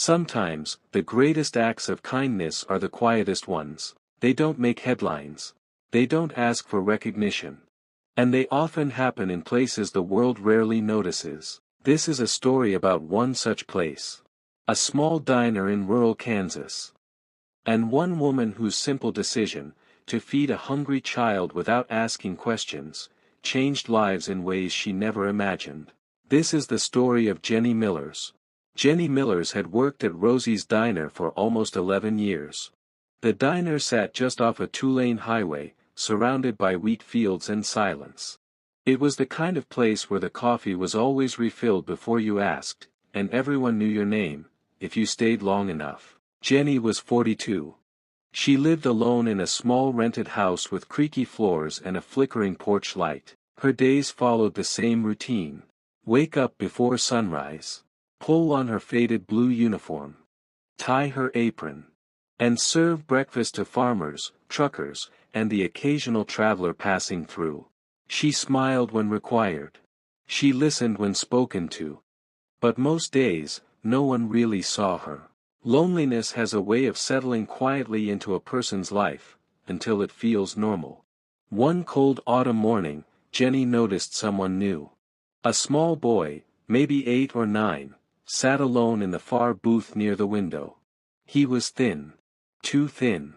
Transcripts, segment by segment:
Sometimes, the greatest acts of kindness are the quietest ones. They don't make headlines. They don't ask for recognition. And they often happen in places the world rarely notices. This is a story about one such place. A small diner in rural Kansas. And one woman whose simple decision, to feed a hungry child without asking questions, changed lives in ways she never imagined. This is the story of Jenny Millers. Jenny Millers had worked at Rosie's Diner for almost 11 years. The diner sat just off a two-lane highway, surrounded by wheat fields and silence. It was the kind of place where the coffee was always refilled before you asked, and everyone knew your name, if you stayed long enough. Jenny was 42. She lived alone in a small rented house with creaky floors and a flickering porch light. Her days followed the same routine. Wake up before sunrise. Pull on her faded blue uniform. Tie her apron. And serve breakfast to farmers, truckers, and the occasional traveler passing through. She smiled when required. She listened when spoken to. But most days, no one really saw her. Loneliness has a way of settling quietly into a person's life, until it feels normal. One cold autumn morning, Jenny noticed someone new. A small boy, maybe 8 or 9, sat alone in the far booth near the window. He was thin. Too thin.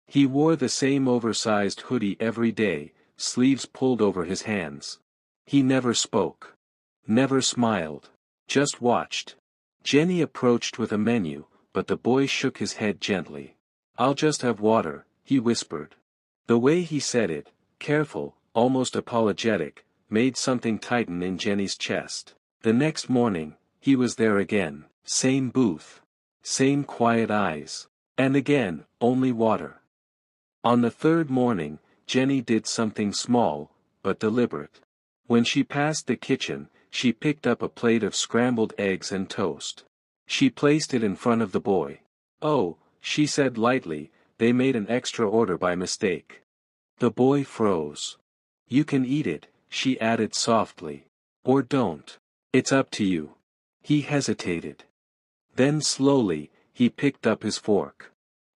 He wore the same oversized hoodie every day, sleeves pulled over his hands. He never spoke. Never smiled. Just watched. Jenny approached with a menu, but the boy shook his head gently. "I'll just have water," he whispered. The way he said it, careful, almost apologetic, made something tighten in Jenny's chest. The next morning, he was there again. Same booth. Same quiet eyes. And again, only water. On the third morning, Jenny did something small, but deliberate. When she passed the kitchen, she picked up a plate of scrambled eggs and toast. She placed it in front of the boy. "Oh," she said lightly, "they made an extra order by mistake." The boy froze. "You can eat it," she added softly. "Or don't. It's up to you." He hesitated. Then slowly, he picked up his fork.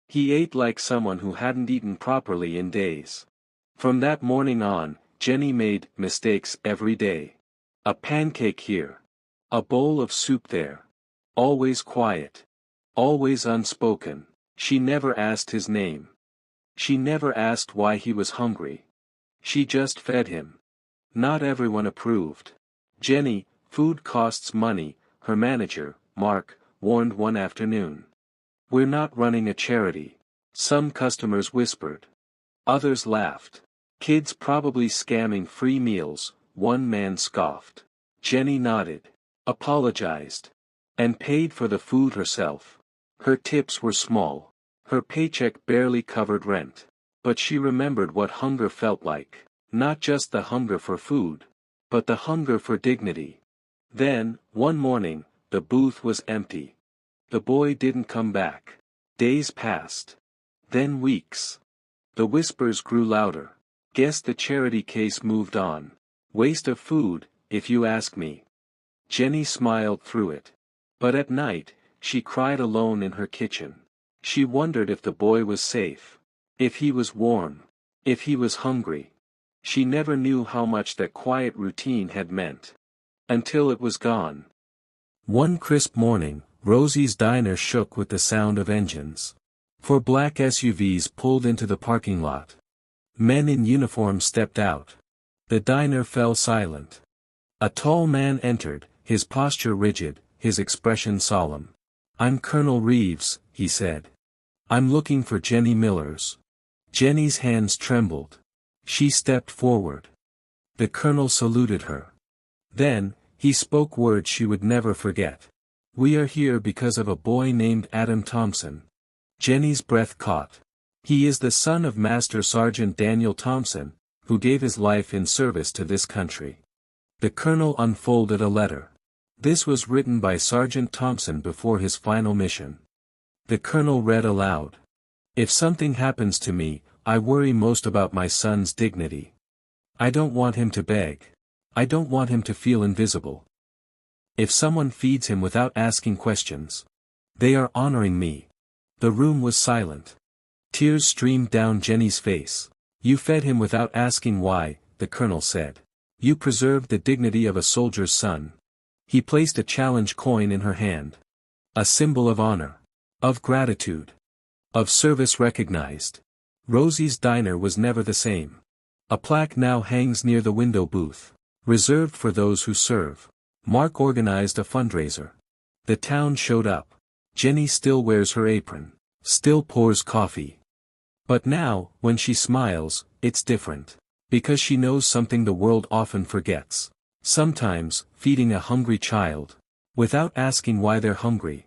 He ate like someone who hadn't eaten properly in days. From that morning on, Jenny made mistakes every day. A pancake here. A bowl of soup there. Always quiet. Always unspoken. She never asked his name. She never asked why he was hungry. She just fed him. Not everyone approved. "Jenny, food costs money," her manager, Mark, warned one afternoon. "We're not running a charity." Some customers whispered. Others laughed. "Kids probably scamming free meals," one man scoffed. Jenny nodded. Apologized. And paid for the food herself. Her tips were small. Her paycheck barely covered rent. But she remembered what hunger felt like. Not just the hunger for food, but the hunger for dignity. Then, one morning, the booth was empty. The boy didn't come back. Days passed. Then weeks. The whispers grew louder. "Guess the charity case moved on. Waste of food, if you ask me." Jenny smiled through it. But at night, she cried alone in her kitchen. She wondered if the boy was safe. If he was warm. If he was hungry. She never knew how much that quiet routine had meant. Until it was gone. One crisp morning, Rosie's diner shook with the sound of engines. 4 black SUVs pulled into the parking lot. Men in uniform stepped out. The diner fell silent. A tall man entered, his posture rigid, his expression solemn. "I'm Colonel Reeves," he said. "I'm looking for Jenny Millers." Jenny's hands trembled. She stepped forward. The colonel saluted her. Then, he spoke words she would never forget. "We are here because of a boy named Adam Thompson." Jenny's breath caught. "He is the son of Master Sergeant Daniel Thompson, who gave his life in service to this country." The colonel unfolded a letter. This was written by Sergeant Thompson before his final mission. The colonel read aloud. "If something happens to me, I worry most about my son's dignity. I don't want him to beg. I don't want him to feel invisible. If someone feeds him without asking questions, They are honoring me. The room was silent. Tears streamed down Jenny's face. You fed him without asking why, the colonel said. You preserved the dignity of a soldier's son. He placed a challenge coin in her hand. A symbol of honor. Of gratitude. Of service recognized. Rosie's diner was never the same. A plaque now hangs near the window booth. Reserved for those who serve. Mark organized a fundraiser. The town showed up. Jenny still wears her apron. Still pours coffee. But now, when she smiles, it's different. Because she knows something the world often forgets. Sometimes, feeding a hungry child, without asking why they're hungry,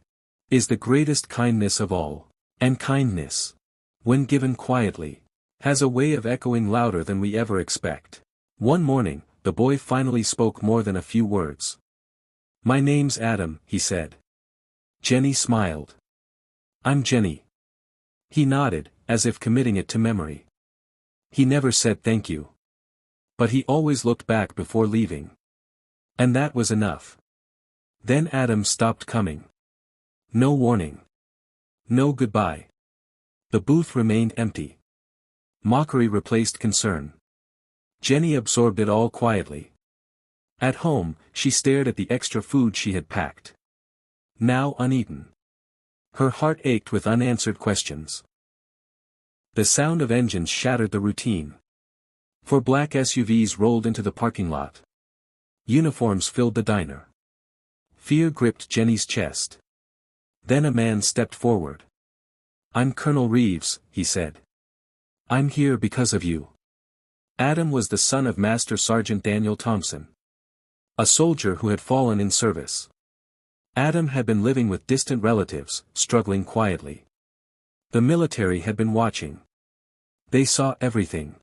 is the greatest kindness of all. And kindness, when given quietly, has a way of echoing louder than we ever expect. One morning, the boy finally spoke more than a few words. My name's Adam, he said. Jenny smiled. I'm Jenny. He nodded, as if committing it to memory. He never said thank you. But he always looked back before leaving. And that was enough. Then Adam stopped coming. No warning. No goodbye. The booth remained empty. Mockery replaced concern. Jenny absorbed it all quietly. At home, she stared at the extra food she had packed. Now uneaten. Her heart ached with unanswered questions. The sound of engines shattered the routine. Four black SUVs rolled into the parking lot. Uniforms filled the diner. Fear gripped Jenny's chest. Then a man stepped forward. I'm Colonel Reeves, he said. I'm here because of you. Adam was the son of Master Sergeant Daniel Thompson. A soldier who had fallen in service. Adam had been living with distant relatives, struggling quietly. The military had been watching. They saw everything.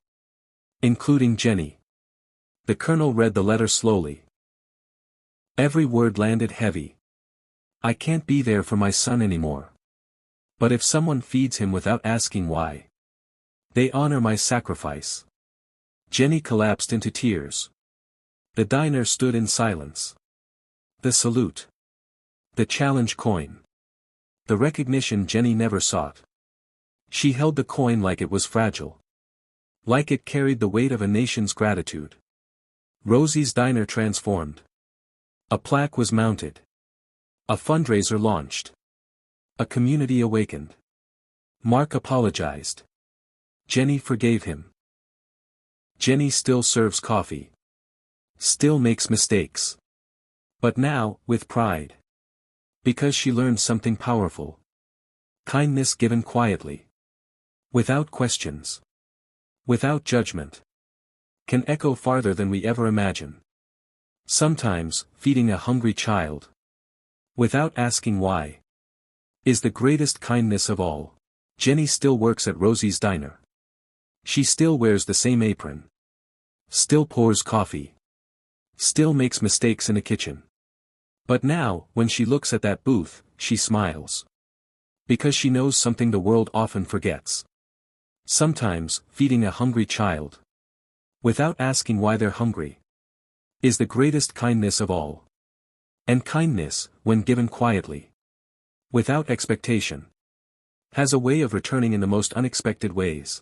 Including Jenny. The colonel read the letter slowly. Every word landed heavy. I can't be there for my son anymore. But if someone feeds him without asking why, they honor my sacrifice. Jenny collapsed into tears. The diner stood in silence. The salute. The challenge coin. The recognition Jenny never sought. She held the coin like it was fragile. Like it carried the weight of a nation's gratitude. Rosie's diner transformed. A plaque was mounted. A fundraiser launched. A community awakened. Mark apologized. Jenny forgave him. Jenny still serves coffee. Still makes mistakes. But now, with pride. Because she learned something powerful. Kindness given quietly. Without questions. Without judgment. Can echo farther than we ever imagine. Sometimes, feeding a hungry child. Without asking why. Is the greatest kindness of all. Jenny still works at Rosie's diner. She still wears the same apron. Still pours coffee. Still makes mistakes in the kitchen. But now, when she looks at that booth, she smiles. Because she knows something the world often forgets. Sometimes, feeding a hungry child. Without asking why they're hungry. Is the greatest kindness of all. And kindness, when given quietly. Without expectation. Has a way of returning in the most unexpected ways.